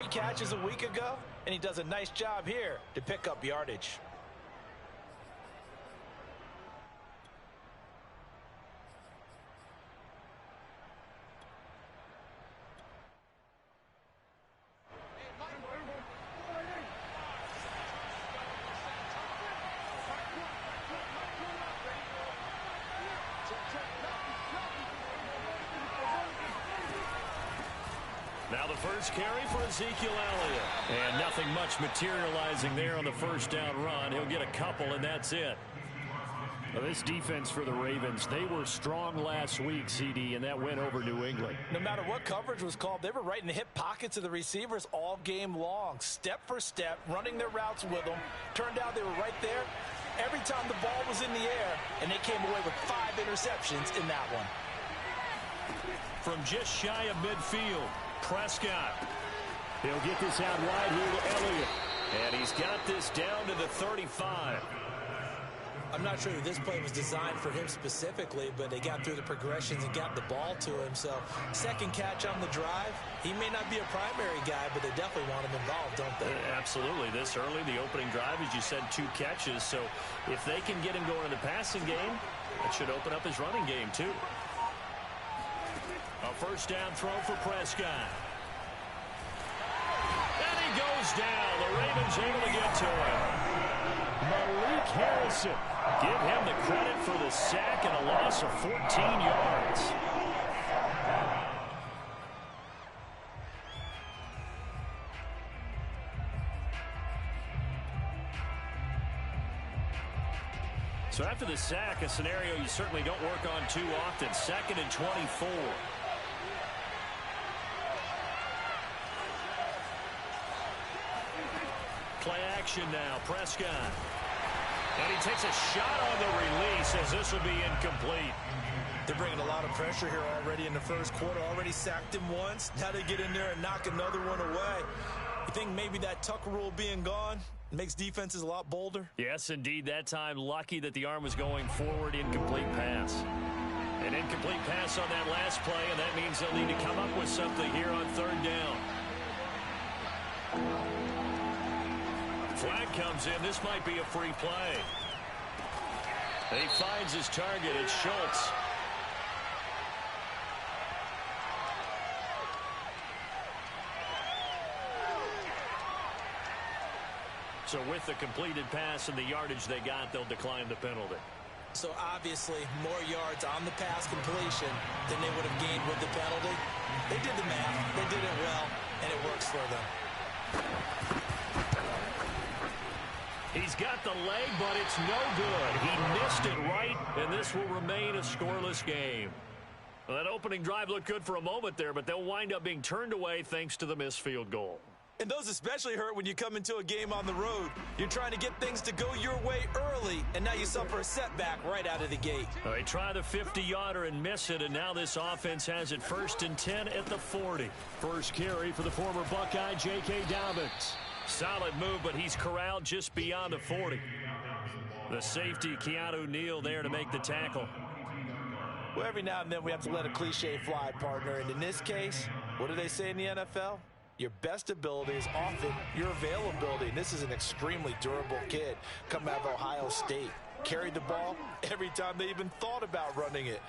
Catches a week ago, and he does a nice job here to pick up yardage. Now the first carry for Ezekiel Elliott. And nothing much materializing there on the first down run. He'll get a couple, and that's it. Well, this defense for the Ravens, they were strong last week, CD, and that went over New England. No matter what coverage was called, they were right in the hip pockets of the receivers all game long. Step for step, running their routes with them. Turned out they were right there every time the ball was in the air, and they came away with 5 interceptions in that one. From just shy of midfield, Prescott. He'll get this out wide here to Elliott. And he's got this down to the 35. I'm not sure that this play was designed for him specifically, but they got through the progressions and got the ball to him. So, second catch on the drive. He may not be a primary guy, but they definitely want him involved, don't they? Absolutely. This early, the opening drive, as you said, 2 catches. So, if they can get him going in the passing game, that should open up his running game, too. A first down throw for Prescott. And he goes down. The Ravens able to get to him. Malik Harrison. Give him the credit for the sack and a loss of 14 yards. So after the sack, a scenario you certainly don't work on too often. 2nd and 24. Play action now, Prescott. And he takes a shot on the release as this will be incomplete. They're bringing a lot of pressure here already in the first quarter. Already sacked him once. Now they get in there and knock another one away. You think maybe that Tucker rule being gone makes defenses a lot bolder? Yes, indeed. That time, lucky that the arm was going forward. Incomplete pass. An incomplete pass on that last play, and that means they'll need to come up with something here on 3rd down. Flag comes in. This might be a free play. And he finds his target. It's Schultz. So with the completed pass and the yardage they got, they'll decline the penalty. So obviously more yards on the pass completion than they would have gained with the penalty. They did the math. They did it well, and it works for them. He's got the leg, but it's no good. He missed it right, and this will remain a scoreless game. Well, that opening drive looked good for a moment there, but they'll wind up being turned away thanks to the missed field goal. And those especially hurt when you come into a game on the road. You're trying to get things to go your way early, and now you suffer a setback right out of the gate. They try the 50-yarder and miss it, and now this offense has it 1st and 10 at the 40. First carry for the former Buckeye, J.K. Dobbins. Solid move, but he's corralled just beyond the 40. The safety, Keanu Neal, there to make the tackle. Well, every now and then we have to let a cliche fly, partner. And in this case, what do they say in the NFL? Your best ability is often your availability. And this is an extremely durable kid coming out of Ohio State. Carried the ball every time they even thought about running it.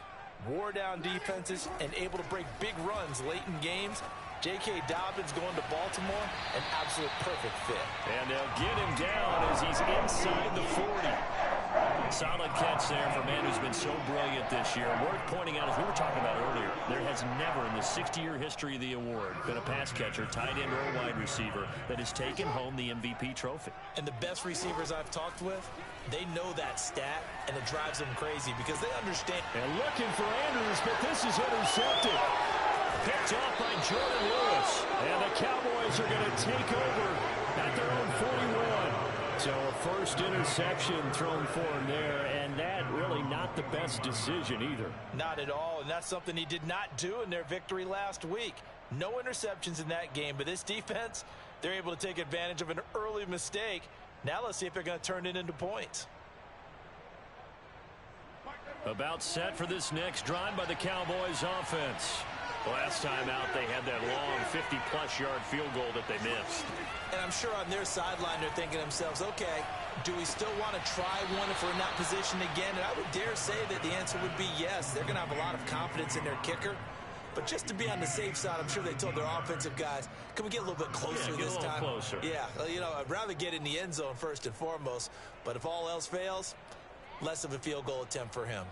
Wore down defenses and able to break big runs late in games. J.K. Dobbins going to Baltimore, an absolute perfect fit. And they'll get him down as he's inside the 40. Solid catch there for a man who's been so brilliant this year. Worth pointing out, as we were talking about earlier, there has never in the 60-year history of the award been a pass catcher, tight end, or a wide receiver that has taken home the MVP trophy. And the best receivers I've talked with, they know that stat, and it drives them crazy because they understand. And looking for Andrews, but this is intercepted. Picked off by Jordan Lewis. And the Cowboys are going to take over at their own 41. So a first interception thrown for him there, and that really not the best decision either. Not at all, and that's something he did not do in their victory last week. No interceptions in that game, but this defense, they're able to take advantage of an early mistake. Now let's see if they're going to turn it into points. About set for this next drive by the Cowboys offense. Last time out, they had that long 50-plus yard field goal that they missed. And I'm sure on their sideline, they're thinking to themselves, okay, do we still want to try one if we're in that position again? And I would dare say that the answer would be yes. They're going to have a lot of confidence in their kicker. But just to be on the safe side, I'm sure they told their offensive guys, can we get a little bit closer this time? Closer. Yeah, you know, I'd rather get in the end zone first and foremost. But if all else fails, less of a field goal attempt for him.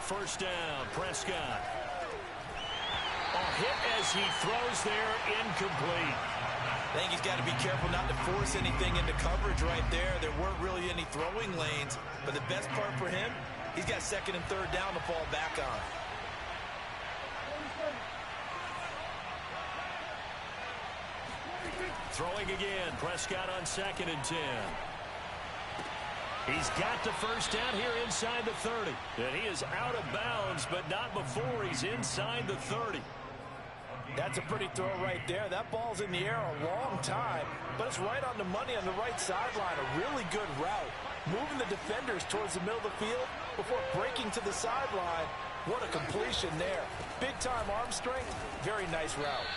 First down, Prescott. A hit as he throws there, incomplete. I think he's got to be careful not to force anything into coverage right there. There weren't really any throwing lanes, but the best part for him, he's got second and third down to fall back on. Throwing again, Prescott on 2nd and 10. He's got the first down here inside the 30. And he is out of bounds, but not before he's inside the 30. That's a pretty throw right there. That ball's in the air a long time, but it's right on the money on the right sideline. A really good route. Moving the defenders towards the middle of the field before breaking to the sideline. What a completion there. Big-time arm strength. Very nice route.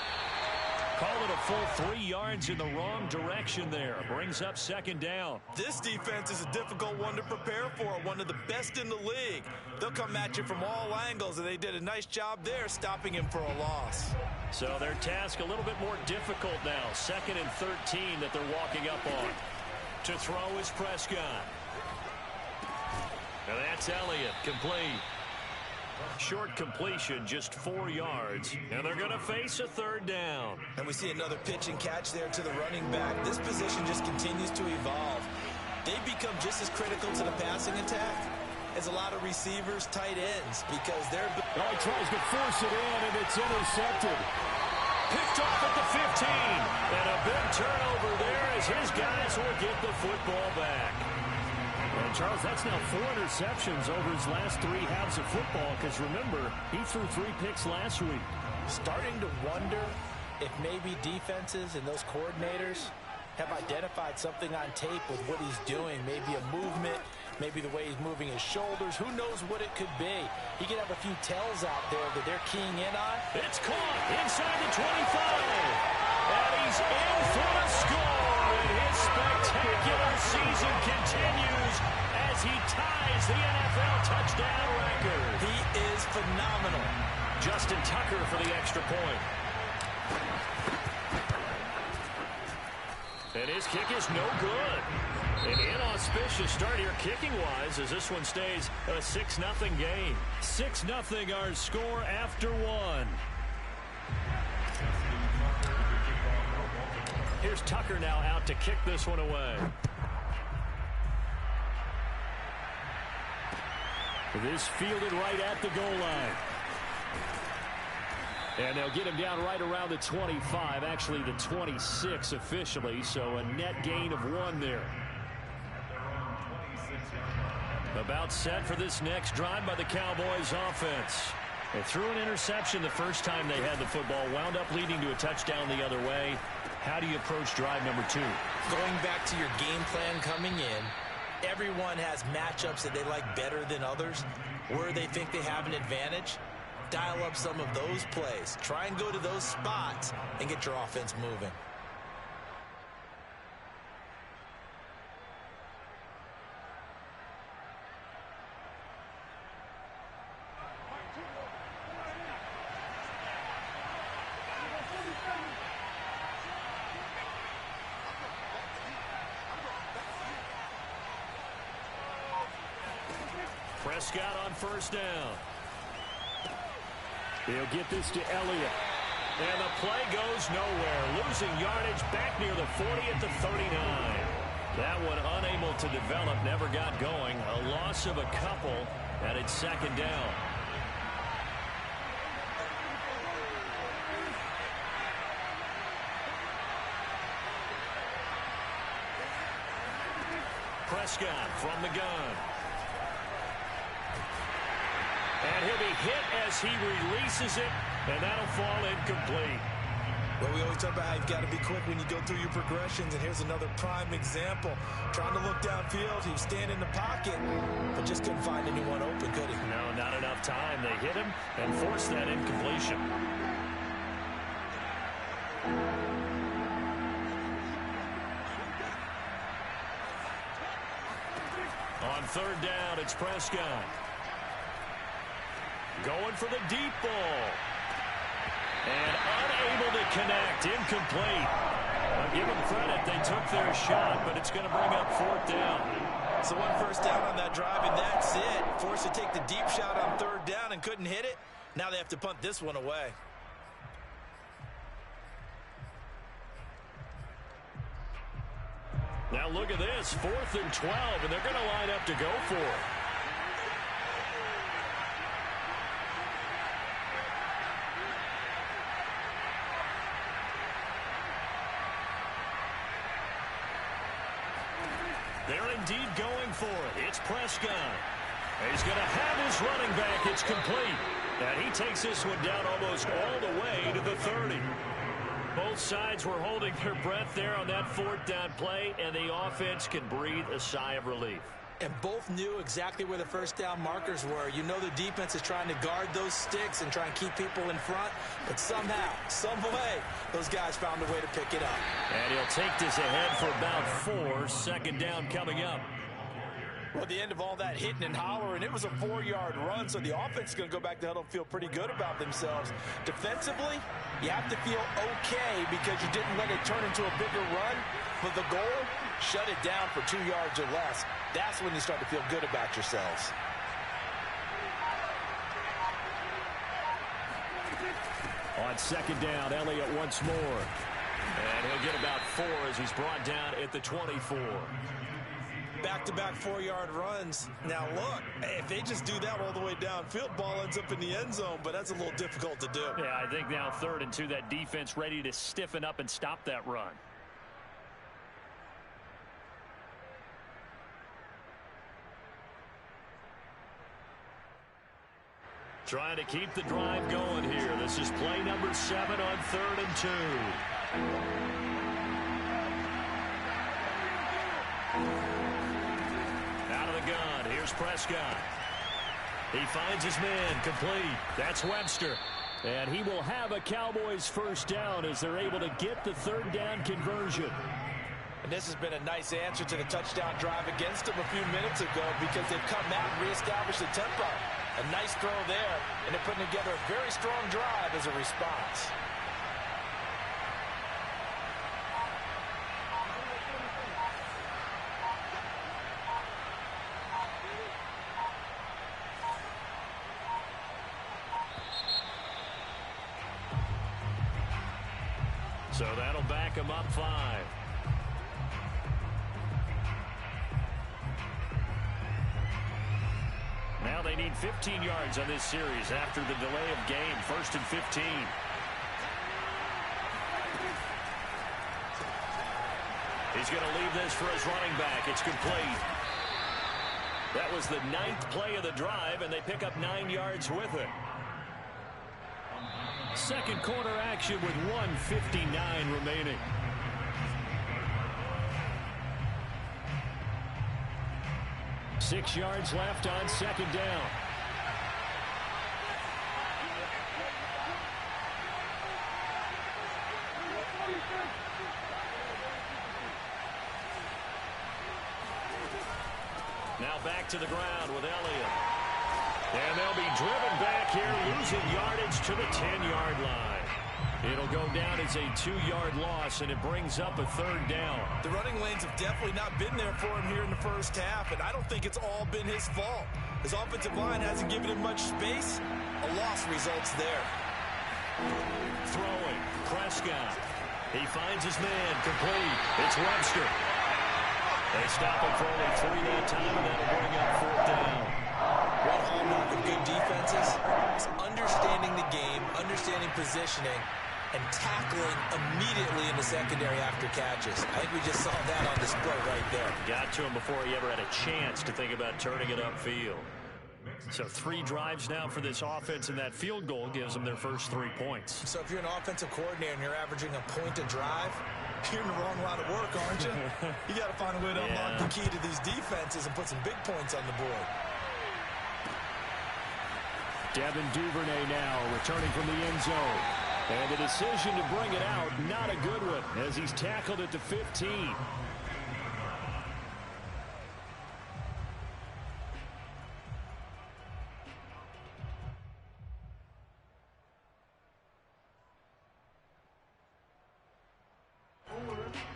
Call it a full 3 yards in the wrong direction there. Brings up 2nd down. This defense is a difficult one to prepare for. One of the best in the league. They'll come at you from all angles, and they did a nice job there stopping him for a loss. So their task a little bit more difficult now. 2nd and 13 that they're walking up on. To throw is Prescott. And that's Elliott, complete. Short completion, just 4 yards. And they're going to face a 3rd down. And we see another pitch and catch there to the running back. This position just continues to evolve. They become just as critical to the passing attack as a lot of receivers, tight ends, because they're... Oh, he tries to force it in, and it's intercepted. Picked off at the 15. And a big turnover there as his guys will get the football back. And Charles, that's now 4 interceptions over his last 3 halves of football, because remember, he threw 3 picks last week. Starting to wonder if maybe defenses and those coordinators have identified something on tape with what he's doing. Maybe a movement, maybe the way he's moving his shoulders. Who knows what it could be? He could have a few tells out there that they're keying in on. It's caught inside the 25. And he's in for a score. And his spectacular season continues as he ties the NFL touchdown record. He is phenomenal. Justin Tucker for the extra point. And his kick is no good. An inauspicious start here kicking-wise as this one stays a 6-0 game. 6-0 our score after 1. Here's Tucker now out to kick this one away. This fielded right at the goal line. And they'll get him down right around the 25, actually the 26 officially, so a net gain of 1 there. About set for this next drive by the Cowboys offense. They threw an interception the first time they had the football, wound up leading to a touchdown the other way. How do you approach drive number 2? Going back to your game plan coming in, everyone has matchups that they like better than others, where they think they have an advantage. Dial up some of those plays. Try and go to those spots and get your offense moving. Prescott on first down. He'll get this to Elliott. And the play goes nowhere. Losing yardage back near the 40 at the 39. That one unable to develop, never got going. A loss of a couple, and it's 2nd down. Prescott from the gun. And he'll be hit as he releases it, and that'll fall incomplete. Well, we always talk about how you've got to be quick when you go through your progressions, and here's another prime example. Trying to look downfield, he was standing in the pocket, but just couldn't find anyone open, could he? No, not enough time. They hit him and forced that incompletion. On third down, it's Prescott. Going for the deep ball. And unable to connect. Incomplete. I'll give them credit. They took their shot, but it's going to bring up fourth down. So one first down on that drive, and that's it. Forced to take the deep shot on third down and couldn't hit it. Now they have to punt this one away. Now look at this. 4th and 12, and they're going to line up to go for it. They're indeed going for it. It's Prescott. He's going to have his running back. It's complete. And he takes this one down almost all the way to the 30. Both sides were holding their breath there on that fourth down play, and the offense can breathe a sigh of relief. And both knew exactly where the first down markers were. You know the defense is trying to guard those sticks and try and keep people in front, but somehow, some way, those guys found a way to pick it up. And he'll take this ahead for about 4. Second down coming up. Well, at the end of all that hitting and hollering, it was a 4-yard run, so the offense is going to go back to huddle and feel pretty good about themselves. Defensively, you have to feel okay because you didn't let it turn into a bigger run, but the goal, shut it down for 2 yards or less. That's when you start to feel good about yourselves. On second down, Elliott once more. And he'll get about 4 as he's brought down at the 24. Back-to-back 4-yard runs. Now, look, if they just do that all the way downfield, ball ends up in the end zone, but that's a little difficult to do. Yeah, I think now 3rd and 2, that defense ready to stiffen up and stop that run. Trying to keep the drive going here. This is play number 7 on 3rd and 2. Out of the gun. Here's Prescott. He finds his man complete. That's Webster. And he will have a Cowboys first down as they're able to get the 3rd down conversion. And this has been a nice answer to the touchdown drive against them a few minutes ago because they've come out and reestablished the tempo. A nice throw there, and they're putting together a very strong drive as a response. So that'll back him up 5. Now they need 15 yards on this series after the delay of game. 1st and 15. He's going to leave this for his running back. It's complete. That was the 9th play of the drive, and they pick up 9 yards with it. Second quarter action with 1:59 remaining. Six yards left on second down. Now back to the ground with Elliott. And they'll be driven back here, losing yardage to the 10-yard line. It'll go down as a 2-yard loss, and it brings up a 3rd down. The running lanes have definitely not been there for him here in the first half, and I don't think it's all been his fault. His offensive line hasn't given him much space. A loss results there. Throwing, Prescott. He finds his man, complete. It's Webster. They stop him for only 3 that time, and that'll bring up 4th down. One hallmark of good defenses is understanding the game, understanding positioning, and tackling immediately in the secondary after catches. I think we just saw that on display right there. Got to him before he ever had a chance to think about turning it upfield. So 3 drives now for this offense, and that field goal gives them their first 3 points. So if you're an offensive coordinator and you're averaging a point a drive, you're in the wrong line of work, aren't you? You got to find a way to unlock the key to these defenses and put some big points on the board. Devin Duvernay now returning from the end zone. And the decision to bring it out, not a good one, as he's tackled at the 15.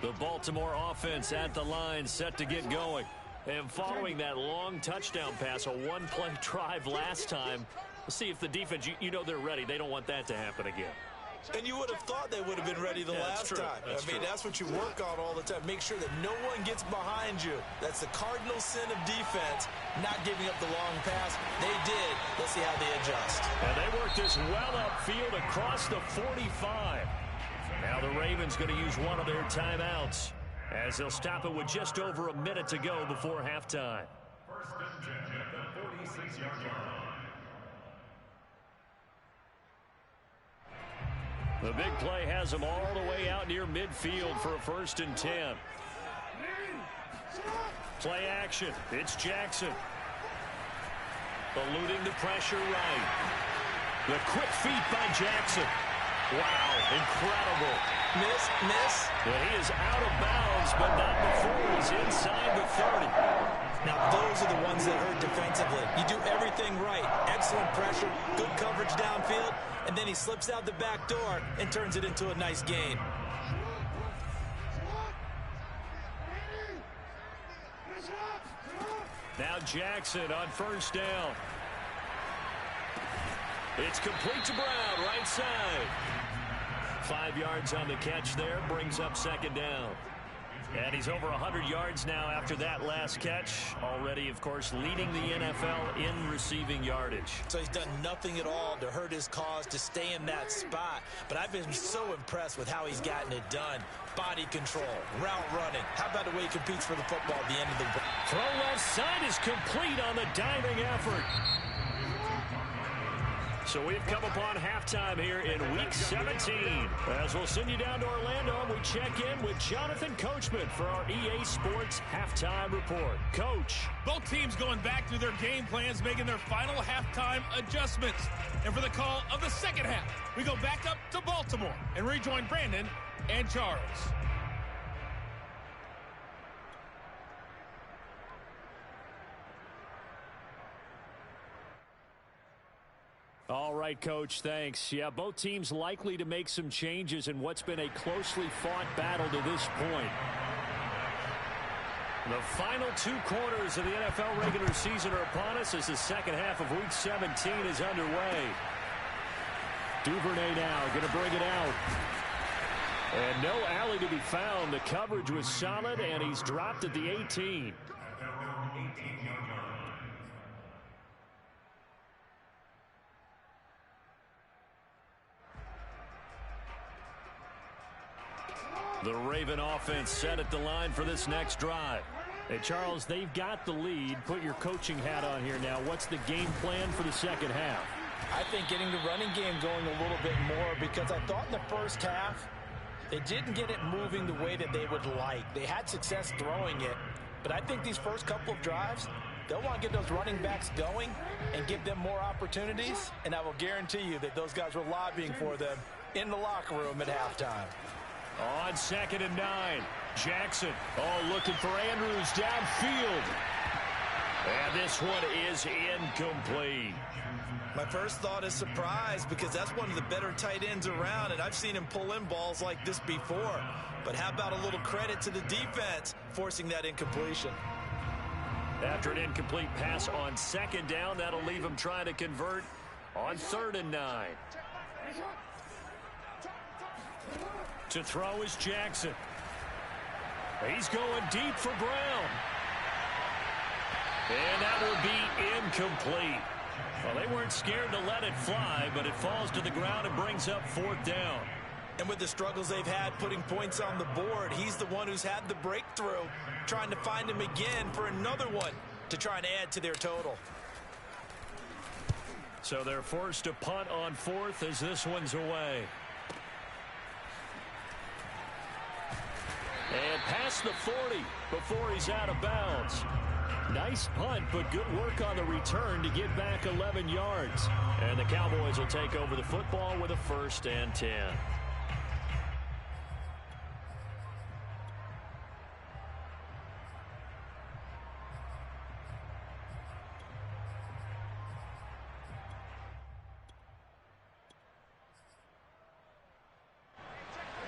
The Baltimore offense at the line, set to get going. And following that long touchdown pass, a one-play drive last time, we'll see if the defense, you know they're ready. They don't want that to happen again. And you would have thought they would have been ready the last time. I mean, that's what you work on all the time. Make sure that no one gets behind you. That's the cardinal sin of defense, not giving up the long pass. They did. Let's see how they adjust. And they worked this well upfield across the 45. Now the Ravens going to use one of their timeouts, as they'll stop it with just over a minute to go before halftime. First and 10 at the 46-yard line. The big play has them all the way out near midfield for a 1st and 10. Play action. It's Jackson. Eluding the pressure right. The quick feet by Jackson. Wow, incredible. Miss. Well, he is out of bounds, but not before he's inside the 30. Now, those are the ones that hurt defensively. You do everything right. Excellent pressure, good coverage downfield, and then he slips out the back door and turns it into a nice gain. Now Jackson on 1st down. It's complete to Brown, right side. 5 yards on the catch there, brings up 2nd down. And he's over 100 yards now after that last catch. Already, of course, leading the NFL in receiving yardage. So he's done nothing at all to hurt his cause, to stay in that spot. But I've been so impressed with how he's gotten it done. Body control, route running. How about the way he competes for the football at the end of the ball? Throw left side is complete on the diving effort. So we've come upon halftime here in Week 17. As we'll send you down to Orlando, and we check in with Jonathan Coachman for our EA Sports Halftime Report. Coach. Both teams going back through their game plans, making their final halftime adjustments. And for the call of the second half, we go back up to Baltimore and rejoin Brandon and Charles. All right, Coach, thanks. Yeah, both teams likely to make some changes in what's been a closely fought battle to this point. The final 2 quarters of the NFL regular season are upon us as the second half of Week 17 is underway. Duvernay now going to bring it out. And no alley to be found. The coverage was solid, and he's dropped at the 18. The Raven offense set at the line for this next drive. Hey, Charles, they've got the lead. Put your coaching hat on here now. What's the game plan for the second half? I think getting the running game going a little bit more, because I thought in the first half they didn't get it moving the way that they would like. They had success throwing it, but I think these first couple of drives, they'll want to get those running backs going and give them more opportunities, and I will guarantee you that those guys were lobbying for them in the locker room at halftime. On 2nd and 9, Jackson, looking for Andrews downfield. And this one is incomplete. My first thought is surprise, because that's one of the better tight ends around, and I've seen him pull in balls like this before. But how about a little credit to the defense forcing that incompletion? After an incomplete pass on 2nd down, that'll leave him trying to convert on 3rd and 9. To throw is Jackson. He's going deep for Brown. And that will be incomplete. Well, they weren't scared to let it fly, but it falls to the ground and brings up 4th down. And with the struggles they've had putting points on the board, he's the one who's had the breakthrough, trying to find him again for another one to try and add to their total. So they're forced to punt on fourth as this one's away. And past the 40 before he's out of bounds. Nice punt, but good work on the return to get back 11 yards. And the Cowboys will take over the football with a 1st and 10.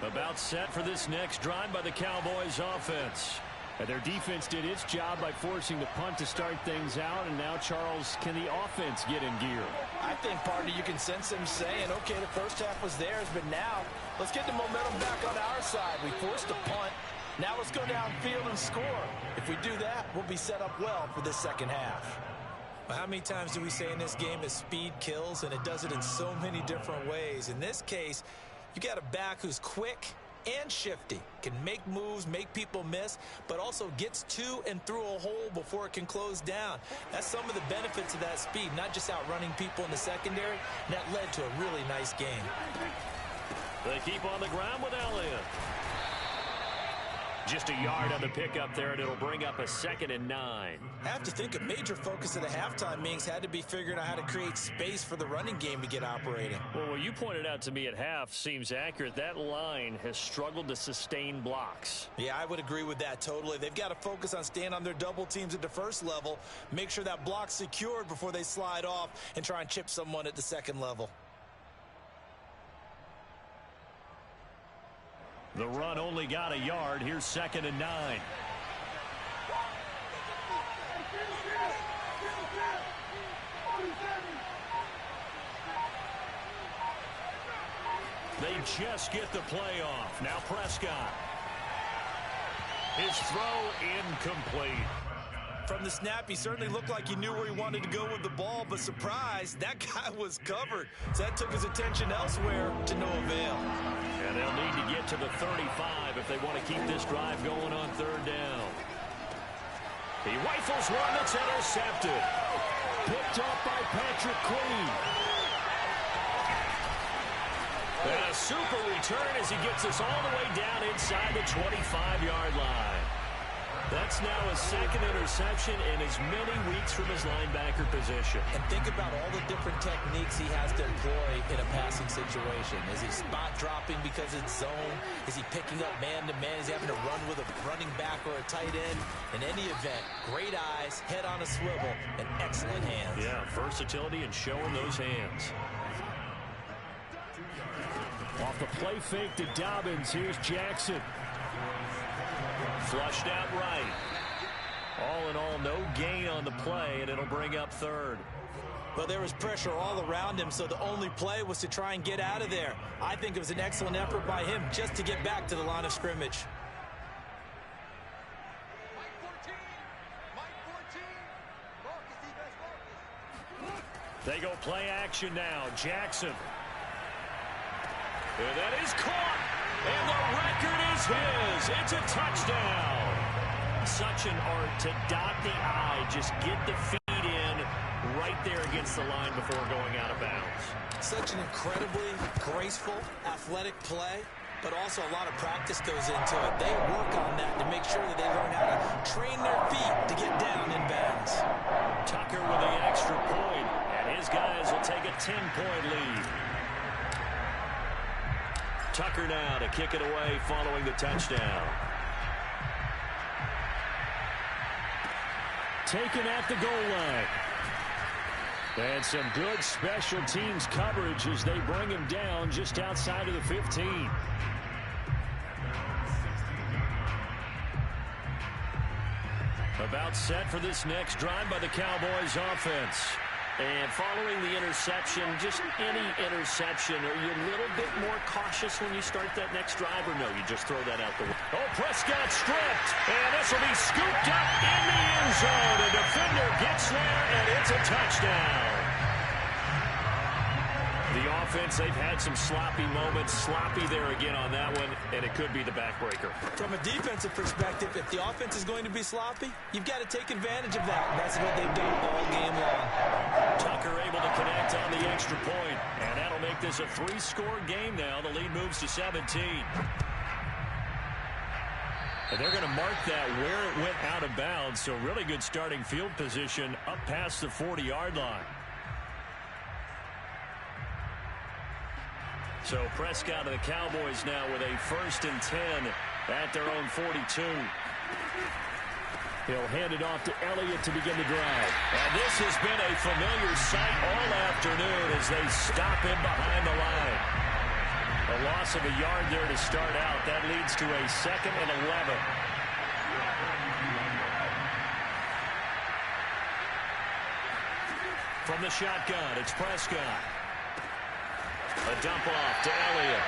About set for this next drive by the Cowboys offense. And their defense did its job by forcing the punt to start things out. And now, Charles, can the offense get in gear? I think, partner, you can sense them saying, okay, the first half was theirs, but now let's get the momentum back on our side. We forced a punt. Now let's go downfield and score. If we do that, we'll be set up well for this second half. Well, how many times do we say in this game that speed kills, and it does it in so many different ways? In this case, you got a back who's quick and shifty, can make moves, make people miss, but also gets to and through a hole before it can close down. That's some of the benefits of that speed, not just outrunning people in the secondary, and that led to a really nice game. They keep on the ground with Elliott. Just a yard on the pickup there, and it'll bring up a 2nd and 9. I have to think a major focus of the halftime meetings had to be figuring out how to create space for the running game to get operating. Well, what you pointed out to me at half seems accurate. That line has struggled to sustain blocks. Yeah, I would agree with that totally. They've got to focus on staying on their double teams at the first level, make sure that block's secured before they slide off and try and chip someone at the second level. The run only got a yard. Here's 2nd and 9. They just get the play off. Now Prescott. His throw incomplete. From the snap, he certainly looked like he knew where he wanted to go with the ball, but surprise, that guy was covered. So that took his attention elsewhere to no avail. And they'll need to get to the 35 if they want to keep this drive going on 3rd down. He rifles one that's intercepted. Picked up by Patrick Queen. And a super return as he gets us all the way down inside the 25-yard line. That's now his 2nd interception in as many weeks from his linebacker position. And think about all the different techniques he has to employ in a passing situation. Is he spot dropping because it's zone? Is he picking up man-to-man? Is he having to run with a running back or a tight end? In any event, great eyes, head on a swivel, and excellent hands. Yeah, versatility and showing those hands. Off the play fake to Dobbins, here's Jackson. Flushed out right. All in all, no gain on the play, and it'll bring up 3rd. Well, there was pressure all around him, so the only play was to try and get out of there. I think it was an excellent effort by him just to get back to the line of scrimmage. They go play action now. Jackson. And that is caught. And the record is his. It's a touchdown. Such an art to dot the I. Just get the feet in right there against the line before going out of bounds. Such an incredibly graceful, athletic play, but also a lot of practice goes into it. They work on that to make sure that they learn how to train their feet to get down in bounds. Tucker with the extra point, and his guys will take a 10-point lead. Tucker now to kick it away following the touchdown. Taken at the goal line. And some good special teams coverage as they bring him down just outside of the 15. About set for this next drive by the Cowboys offense. And following the interception, just any interception, are you a little bit more cautious when you start that next drive, or no, you just throw that out the way? Oh, Prescott stripped, and this will be scooped up in the end zone. A defender gets there, and it's a touchdown. The offense, they've had some sloppy moments, sloppy there again on that one, and it could be the backbreaker. From a defensive perspective, if the offense is going to be sloppy, you've got to take advantage of that. And that's what they've done all game long. Tucker able to connect on the extra point. And that'll make this a 3-score game now. The lead moves to 17. And they're going to mark that where it went out of bounds. So really good starting field position up past the 40-yard line. So Prescott and the Cowboys now with a 1st and 10 at their own 42. He'll hand it off to Elliott to begin the drive. And this has been a familiar sight all afternoon as they stop him behind the line. A loss of a yard there to start out. That leads to a 2nd and 11. From the shotgun, it's Prescott. A dump off to Elliott.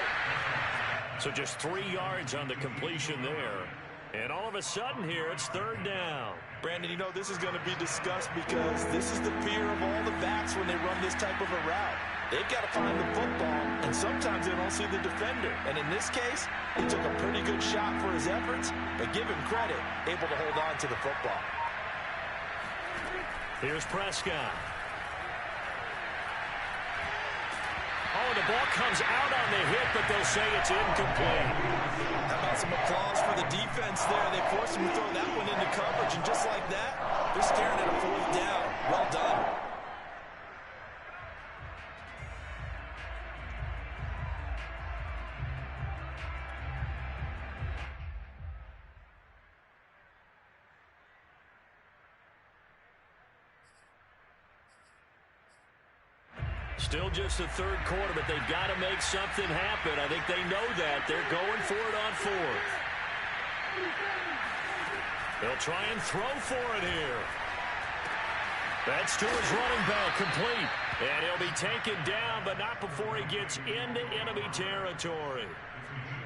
So just 3 yards on the completion there. And all of a sudden here, it's 3rd down. Brandon, you know, this is going to be discussed because this is the fear of all the backs when they run this type of a route. They've got to find the football, and sometimes they don't see the defender. And in this case, he took a pretty good shot for his efforts, but give him credit, able to hold on to the football. Here's Prescott. Oh, the ball comes out on the hit, but they'll say it's incomplete. How about some applause for the defense there? They forced him to throw that one into coverage, and just like that, they're staring at a 4th down. Well done. Still just the 3rd quarter, but they've got to make something happen. I think they know that. They're going for it on 4th. They'll try and throw for it here. That's to his running back, complete. And he'll be taken down, but not before he gets into enemy territory.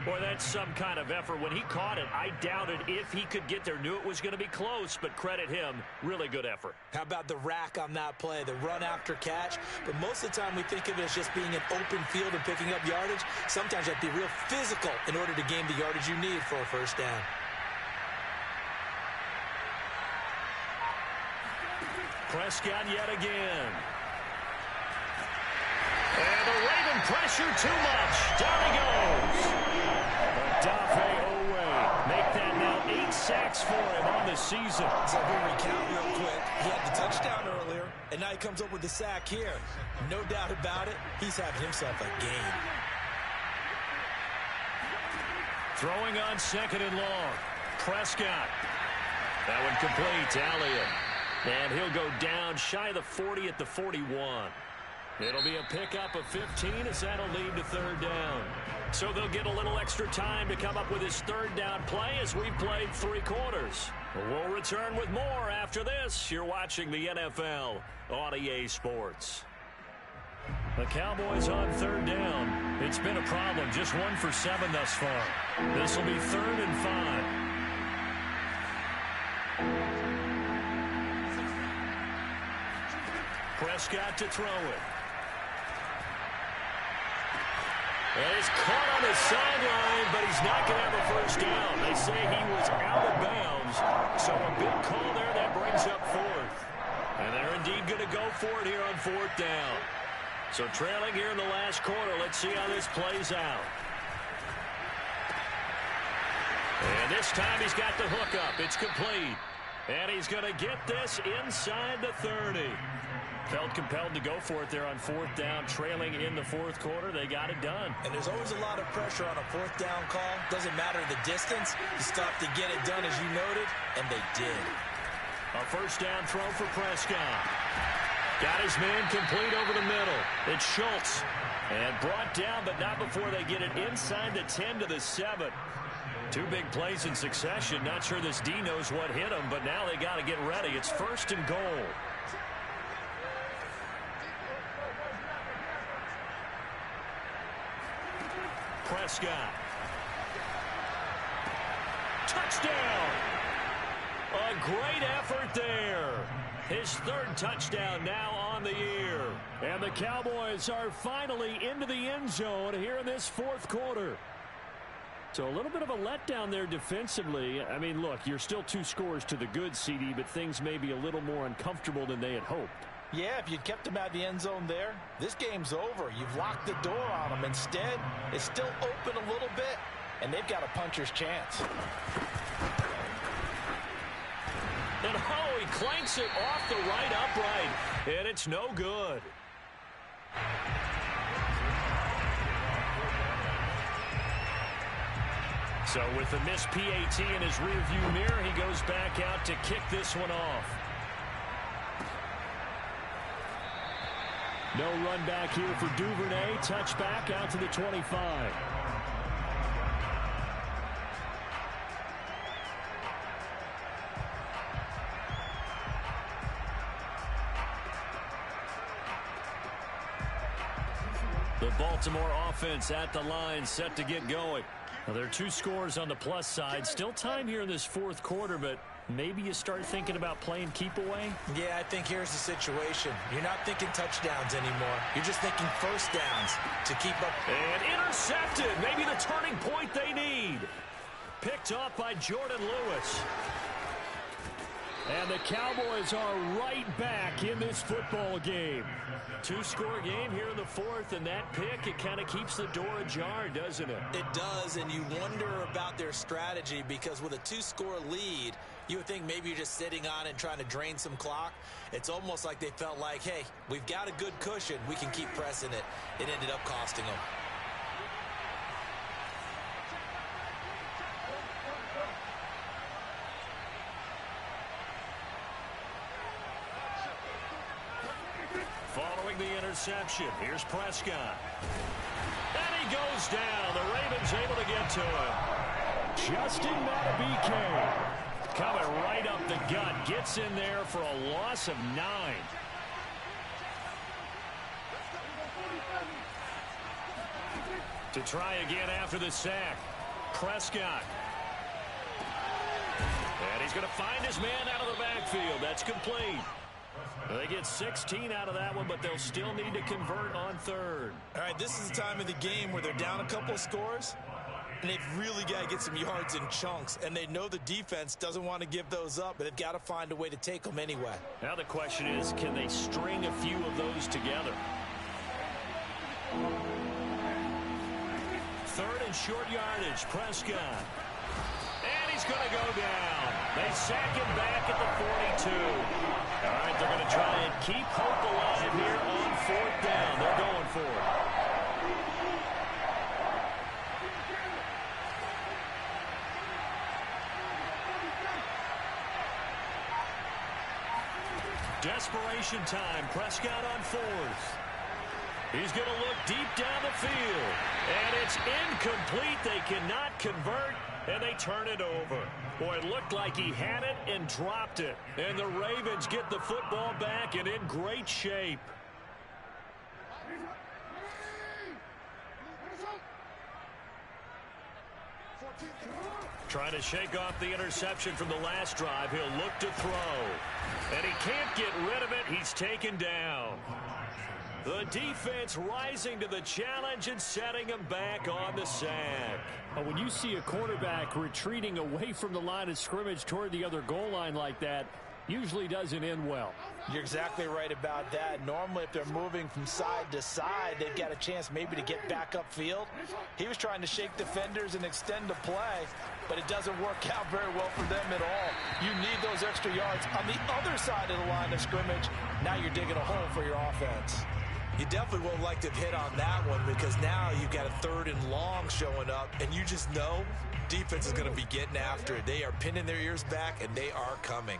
Boy, that's some kind of effort. When he caught it, I doubted if he could get there. Knew it was going to be close, but credit him. Really good effort. How about the rack on that play, the run after catch? But most of the time we think of it as just being an open field and picking up yardage. Sometimes you have to be real physical in order to gain the yardage you need for a 1st down. Prescott yet again. And the Raven pressure too much. Down he goes. Dafe Owe. Make that now 8 sacks for him on the season. So we'll recount real quick. He had the touchdown earlier, and now he comes up with the sack here. No doubt about it, he's having himself a game. Throwing on 2nd and long. Prescott. That one complete to Elliott. And he'll go down shy of the 40 at the 41. It'll be a pickup of 15 as that'll lead to 3rd down. So they'll get a little extra time to come up with his 3rd down play as we've played 3 quarters. We'll return with more after this. You're watching the NFL on EA Sports. The Cowboys on 3rd down. It's been a problem. Just 1 for 7 thus far. This will be 3rd and 5. Prescott to throw it. And he's caught on the sideline, but he's not going to have a 1st down. They say he was out of bounds, so a big call there that brings up 4th. And they're indeed going to go for it here on 4th down. So trailing here in the last quarter, let's see how this plays out. And this time he's got the hook up. It's complete. And he's going to get this inside the 30. Felt compelled to go for it there on 4th down, trailing in the 4th quarter. They got it done. And there's always a lot of pressure on a 4th down call. Doesn't matter the distance. You stop to get it done, as you noted, and they did. A 1st down throw for Prescott. Got his man complete over the middle. It's Schultz. And brought down, but not before they get it inside the 10 to the 7. 2 big plays in succession. Not sure this D knows what hit him, but now they got to get ready. It's 1st and goal. Prescott. Touchdown! A great effort there. His 3rd touchdown now on the year. And the Cowboys are finally into the end zone here in this 4th quarter. So a little bit of a letdown there defensively. I mean, look, you're still 2 scores to the good, CD, but things may be a little more uncomfortable than they had hoped. Yeah, if you'd kept him out of the end zone there, this game's over. You've locked the door on him. Instead, it's still open a little bit, and they've got a puncher's chance. And he clanks it off the right upright, and it's no good. So with the missed PAT in his rearview mirror, he goes back out to kick this one off. No run back here for Duvernay. Touchback out to the 25. The Baltimore offense at the line, set to get going. Well, there are 2 scores on the plus side. Still time here in this fourth quarter, but maybe you start thinking about playing keep away? Yeah, I think here's the situation. You're not thinking touchdowns anymore. You're just thinking first downs to keep up. And intercepted. Maybe the turning point they need. Picked off by Jordan Lewis. And the Cowboys are right back in this football game. 2-score game here in the fourth, and that pick, it kind of keeps the door ajar, doesn't it? It does, and you wonder about their strategy because with a 2-score lead, you would think maybe you're just sitting on it and trying to drain some clock. It's almost like they felt like, hey, we've got a good cushion. We can keep pressing it. It ended up costing them. Following the interception, here's Prescott. And he goes down. The Ravens able to get to him. Justin Madubuike coming right up the gut. Gets in there for a loss of 9. To try again after the sack. Prescott. And he's going to find his man out of the backfield. That's complete. They get 16 out of that one, but they'll still need to convert on third. All right, this is the time of the game where they're down a couple of scores, and they've really got to get some yards in chunks, and they know the defense doesn't want to give those up, but they've got to find a way to take them anyway. Now the question is, can they string a few of those together? Third and short yardage, Prescott. And he's going to go down. They sack him back at the 42. All right, they're going to try and keep hope alive here on fourth down. They're going for it. Desperation time. Prescott on fourth. He's going to look deep down the field. And it's incomplete. They cannot convert, and they turn it over. Boy, it looked like he had it and dropped it. And the Ravens get the football back and in great shape. Trying to shake off the interception from the last drive. He'll look to throw. And he can't get rid of it. He's taken down. The defense rising to the challenge and setting him back on the sack. When you see a quarterback retreating away from the line of scrimmage toward the other goal line like that, usually doesn't end well. You're exactly right about that. Normally, if they're moving from side to side, they've got a chance maybe to get back upfield. He was trying to shake defenders and extend the play, but it doesn't work out very well for them at all. You need those extra yards on the other side of the line of scrimmage. Now you're digging a hole for your offense. You definitely won't like to hit on that one because now you've got a 3rd and long showing up, and you just know defense is going to be getting after it. They are pinning their ears back, and they are coming.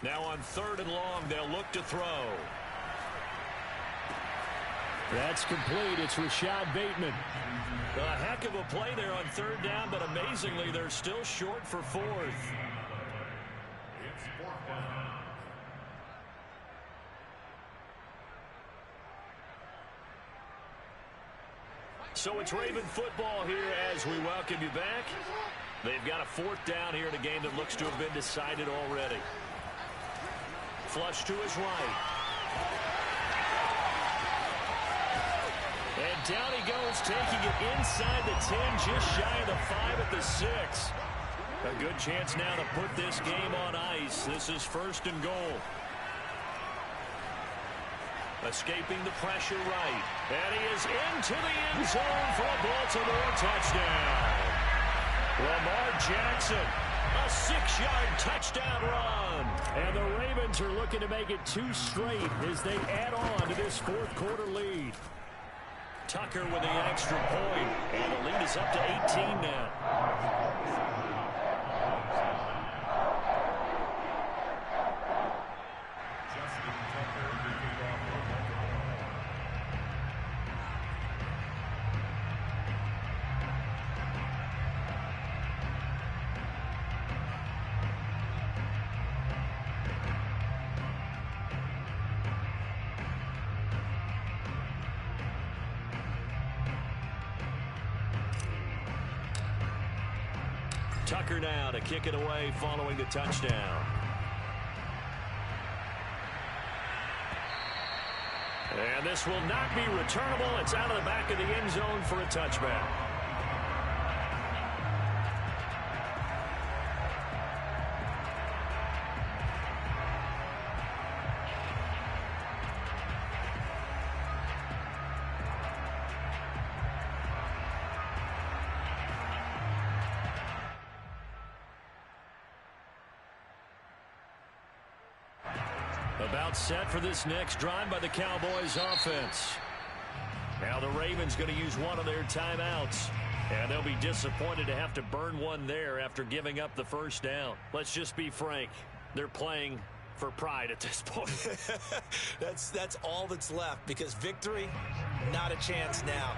Now on 3rd and long, they'll look to throw. That's complete. It's Rashad Bateman. A heck of a play there on 3rd down, but amazingly, they're still short for 4th. So it's Raven football here as we welcome you back. They've got a 4th down here in a game that looks to have been decided already. Flush to his right. And down he goes, taking it inside the 10, just shy of the 5 at the 6. A good chance now to put this game on ice. This is 1st and goal. Escaping the pressure right. And he is into the end zone for a Baltimore touchdown. Lamar Jackson, a 6-yard touchdown run. And the Ravens are looking to make it 2 straight as they add on to this 4th quarter lead. Tucker with the extra point. And the lead is up to 18 now. Tucker now to kick it away following the touchdown. And this will not be returnable. It's out of the back of the end zone for a touchback. About set for this next drive by the Cowboys offense. Now the Ravens going to use one of their timeouts. And they'll be disappointed to have to burn one there after giving up the first down. Let's just be frank. They're playing for pride at this point. That's all that's left, because victory, not a chance now.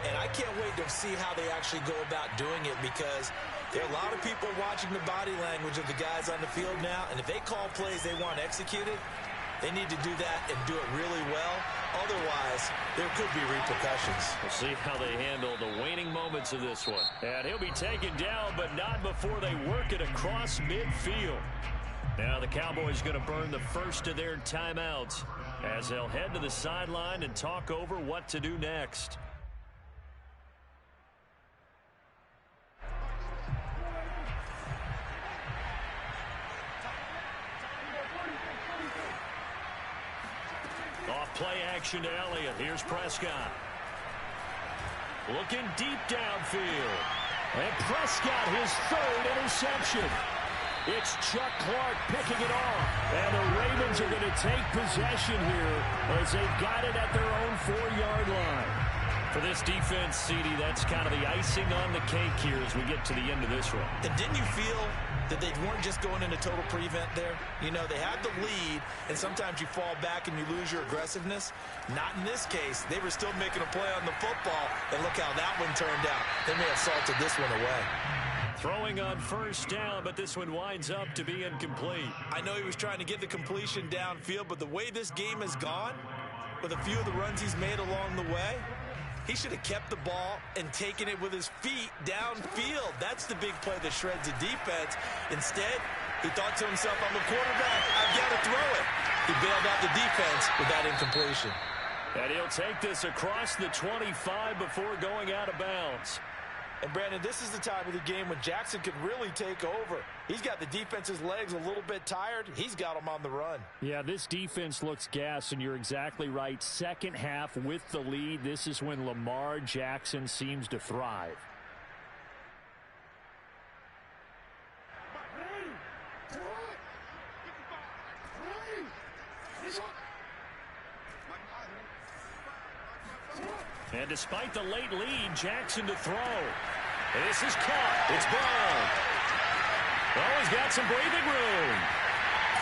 And I can't wait to see how they actually go about doing it, because there are a lot of people watching the body language of the guys on the field now. And if they call plays they want executed, they need to do that and do it really well. Otherwise, there could be repercussions. We'll see how they handle the waning moments of this one. And he'll be taken down, but not before they work it across midfield. Now the Cowboys going to burn the first of their timeouts as they'll head to the sideline and talk over what to do next. Play action to Elliott. Here's Prescott. Looking deep downfield. And Prescott, his 3rd interception. It's Chuck Clark picking it off. And the Ravens are going to take possession here as they've got it at their own 4-yard line. For this defense, CD, that's kind of the icing on the cake here as we get to the end of this one. And didn't you feel that they weren't just going into total prevent there? You know, they had the lead, and sometimes you fall back and you lose your aggressiveness. Not in this case. They were still making a play on the football, and look how that one turned out. They may have salted this one away. Throwing on first down, but this one winds up to be incomplete. I know he was trying to get the completion downfield, but the way this game has gone, with a few of the runs he's made along the way, he should have kept the ball and taken it with his feet downfield. That's the big play that shreds the defense. Instead, he thought to himself, I'm a quarterback, I've got to throw it. He bailed out the defense with that incompletion. And he'll take this across the 25 before going out of bounds. And, Brandon, this is the time of the game when Jackson could really take over. He's got the defense's legs a little bit tired. He's got them on the run. Yeah, this defense looks gassed, and you're exactly right. Second half with the lead, this is when Lamar Jackson seems to thrive. And despite the late lead, Jackson to throw. This is caught. It's Brown. Oh, he's got some breathing room.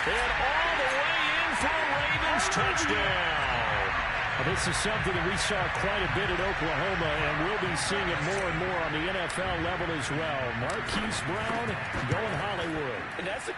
And all the way in for a Ravens touchdown. Well, this is something that we saw quite a bit at Oklahoma, and we'll be seeing it more and more on the NFL level as well. Marquise Brown going Hollywood. And that's the